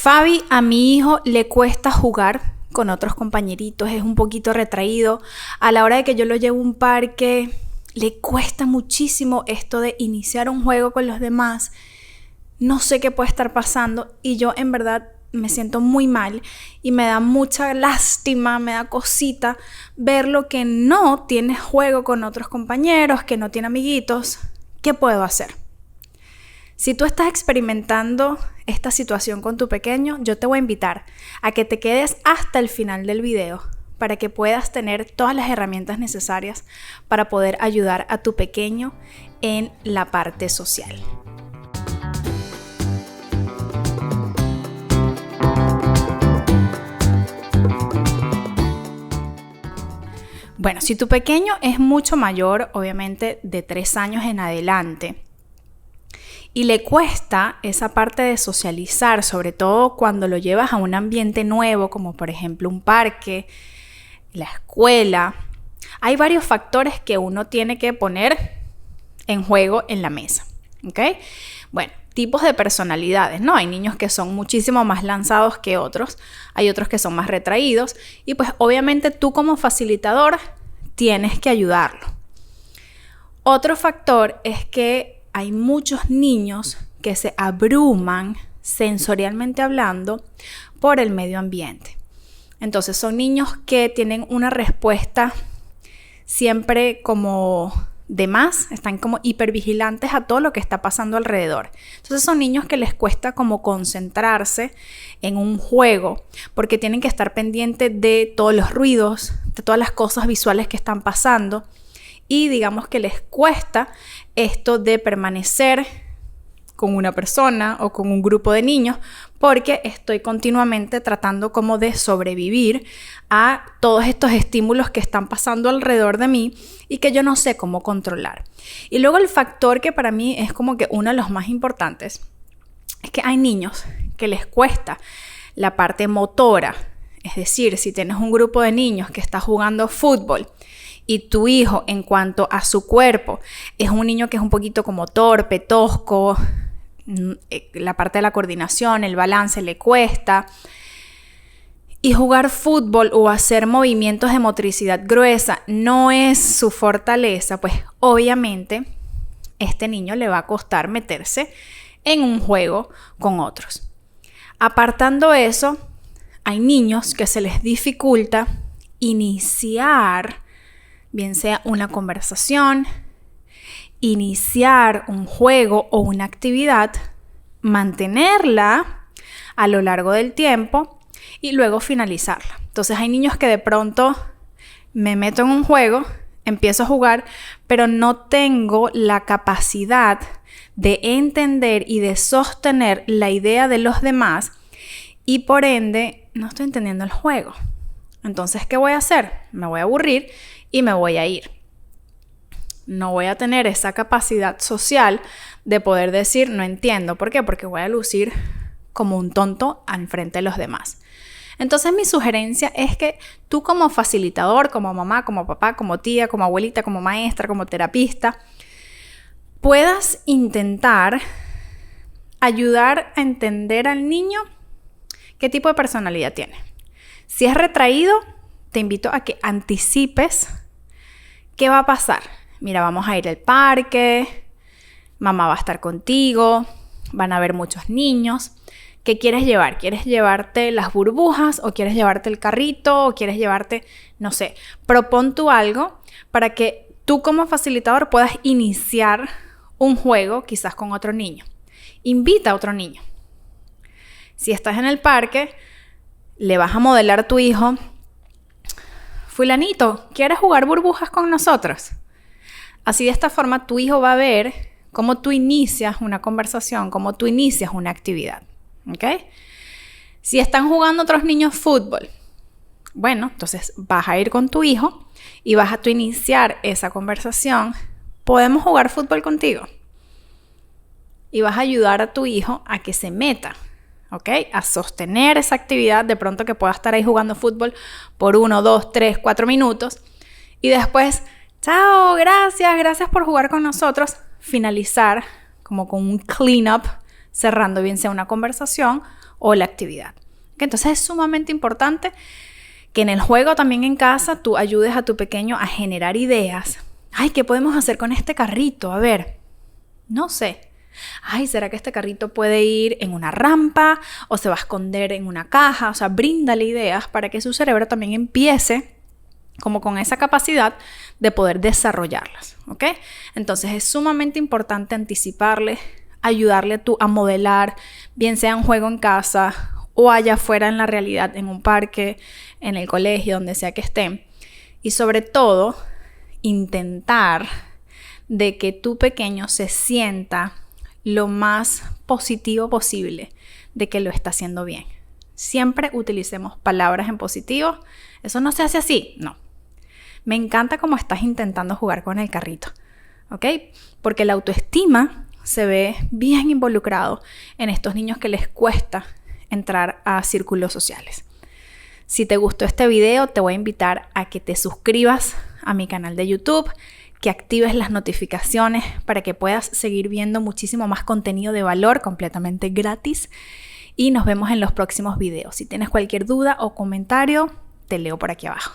Fabi, a mi hijo le cuesta jugar con otros compañeritos, es un poquito retraído. A la hora de que yo lo llevo a un parque, le cuesta muchísimo esto de iniciar un juego con los demás. No sé qué puede estar pasando y yo en verdad me siento muy mal y me da mucha lástima, me da cosita verlo que no tiene juego con otros compañeros, que no tiene amiguitos. ¿Qué puedo hacer? Si tú estás experimentando esta situación con tu pequeño, yo te voy a invitar a que te quedes hasta el final del video para que puedas tener todas las herramientas necesarias para poder ayudar a tu pequeño en la parte social. Bueno, si tu pequeño es mucho mayor, obviamente de 3 años en adelante, y le cuesta esa parte de socializar, sobre todo cuando lo llevas a un ambiente nuevo, como por ejemplo un parque, la escuela, hay varios factores que uno tiene que poner en juego en la mesa, ¿ok? Bueno, tipos de personalidades, ¿no? Hay niños que son muchísimo más lanzados que otros, hay otros que son más retraídos y pues obviamente tú como facilitador tienes que ayudarlo. Otro factor es que hay muchos niños que se abruman sensorialmente hablando por el medio ambiente. Entonces son niños que tienen una respuesta siempre como de más, están como hipervigilantes a todo lo que está pasando alrededor. Entonces son niños que les cuesta como concentrarse en un juego porque tienen que estar pendientes de todos los ruidos, de todas las cosas visuales que están pasando y digamos que les cuesta esto de permanecer con una persona o con un grupo de niños porque estoy continuamente tratando como de sobrevivir a todos estos estímulos que están pasando alrededor de mí y que yo no sé cómo controlar. Y luego el factor que para mí es como que uno de los más importantes es que hay niños que les cuesta la parte motora. Es decir, si tienes un grupo de niños que está jugando fútbol y tu hijo en cuanto a su cuerpo es un niño que es un poquito como torpe, tosco, la parte de la coordinación, el balance le cuesta y jugar fútbol o hacer movimientos de motricidad gruesa no es su fortaleza, pues obviamente este niño le va a costar meterse en un juego con otros. Apartando eso, hay niños que se les dificulta iniciar, bien sea una conversación, iniciar un juego o una actividad, mantenerla a lo largo del tiempo y luego finalizarla. Entonces hay niños que de pronto me meto en un juego, empiezo a jugar, pero no tengo la capacidad de entender y de sostener la idea de los demás y por ende no estoy entendiendo el juego. Entonces, ¿qué voy a hacer? Me voy a aburrir y me voy a ir. No voy a tener esa capacidad social de poder decir no entiendo. ¿Por qué? Porque voy a lucir como un tonto al frente de los demás. Entonces mi sugerencia es que tú como facilitador, como mamá, como papá, como tía, como abuelita, como maestra, como terapista, puedas intentar ayudar a entender al niño qué tipo de personalidad tiene. Si es retraído, te invito a que anticipes qué va a pasar. Mira, vamos a ir al parque, mamá va a estar contigo, van a haber muchos niños. ¿Qué quieres llevar? ¿Quieres llevarte las burbujas o quieres llevarte el carrito o quieres llevarte, no sé, propón tú algo para que tú como facilitador puedas iniciar un juego quizás con otro niño. Invita a otro niño. Si estás en el parque, le vas a modelar a tu hijo, fulanito, ¿quieres jugar burbujas con nosotros? Así de esta forma tu hijo va a ver cómo tú inicias una conversación, cómo tú inicias una actividad. ¿Ok? Si están jugando otros niños fútbol, bueno, entonces vas a ir con tu hijo y vas a tú iniciar esa conversación. ¿Podemos jugar fútbol contigo? Y vas a ayudar a tu hijo a que se meta, ¿ok? A sostener esa actividad, de pronto que pueda estar ahí jugando fútbol por 1, 2, 3, 4 minutos y después, chao, gracias por jugar con nosotros, finalizar como con un clean up, cerrando bien sea una conversación o la actividad. Entonces es sumamente importante que en el juego, también en casa, tú ayudes a tu pequeño a generar ideas. Ay, ¿qué podemos hacer con este carrito? A ver, no sé. Ay, ¿será que este carrito puede ir en una rampa o se va a esconder en una caja? O sea, bríndale ideas para que su cerebro también empiece como con esa capacidad de poder desarrollarlas, ¿ok? Entonces es sumamente importante anticiparle, ayudarle tú a modelar, bien sea un juego en casa o allá afuera en la realidad, en un parque, en el colegio, donde sea que estén. Y sobre todo, intentar de que tu pequeño se sienta lo más positivo posible de que lo está haciendo bien. Siempre utilicemos palabras en positivo. Eso no se hace así, no. Me encanta cómo estás intentando jugar con el carrito, ¿ok? Porque la autoestima se ve bien involucrado en estos niños que les cuesta entrar a círculos sociales. Si te gustó este video, te voy a invitar a que te suscribas a mi canal de YouTube, que actives las notificaciones para que puedas seguir viendo muchísimo más contenido de valor completamente gratis. Y nos vemos en los próximos videos. Si tienes cualquier duda o comentario, te leo por aquí abajo.